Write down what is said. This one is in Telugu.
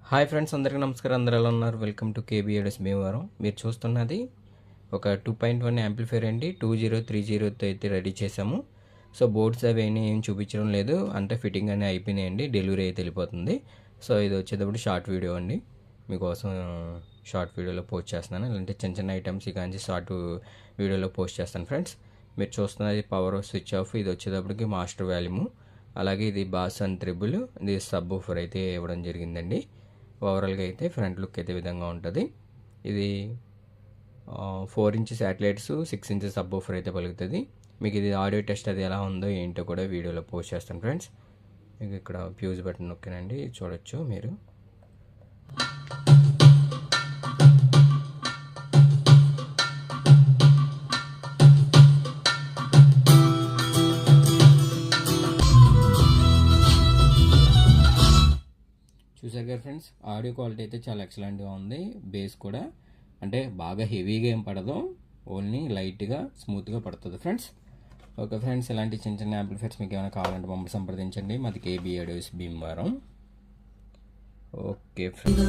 హాయ్ ఫ్రెండ్స్, అందరికీ నమస్కారం. అందరూ ఎలా ఉన్నారు? వెల్కమ్ టు కేబీఎడస్ భీమవరం. మీరు చూస్తున్నది ఒక 2.1 యాంప్లిఫైర్ అండి. 2030తో అయితే రెడీ చేసాము. సో బోర్డ్స్ అవి ఏం చూపించడం లేదు, అంటే ఫిట్టింగ్ అన్నీ అయిపోయినాయండి. డెలివరీ అయితే వెళ్ళిపోతుంది. సో ఇది వచ్చేటప్పుడు షార్ట్ వీడియో అండి, మీకోసం షార్ట్ వీడియోలో పోస్ట్ చేస్తున్నాను. ఇలాంటి చిన్న చిన్న ఐటమ్స్ కానీ షార్ట్ వీడియోలో పోస్ట్ చేస్తాను ఫ్రెండ్స్. మీరు చూస్తున్నది పవర్ స్విచ్ ఆఫ్. ఇది వచ్చేటప్పటికి మాస్టర్ వాల్యూము, అలాగే ఇది బాస్ అండ్ త్రిబుల్, ఇది సబ్ ఊఫర్ అయితే ఇవ్వడం జరిగిందండి. ఓవరాల్గా అయితే ఫ్రంట్ లుక్ అయితే విధంగా ఉంటుంది. ఇది 4 inch satellites, 6 inch sub woofer అయితే పలుకుతుంది. మీకు ఇది ఆడియో టెస్ట్ అది ఎలా ఉందో ఏంటో కూడా వీడియోలో పోస్ట్ చేస్తాను ఫ్రెండ్స్. మీకు ఇక్కడ ఫ్యూజ్ బటన్ నొక్కినండి, చూడొచ్చు మీరు. చూసారు కదా ఫ్రెండ్స్, ఆడియో క్వాలిటీ అయితే చాలా ఎక్సలెంట్గా ఉంది. బేస్ కూడా అంటే బాగా హెవీగా ఏం పడదు, ఓన్లీ లైట్గా స్మూత్గా పడుతుంది ఫ్రెండ్స్. ఓకే ఫ్రెండ్స్, ఇలాంటి చిన్న చిన్న యాంప్లిఫైర్స్ మీకు ఏమైనా కావాలంటే మమ్మల్ని సంప్రదించండి. మాది కేబీఎడస్ భీమవరం. Okay friends.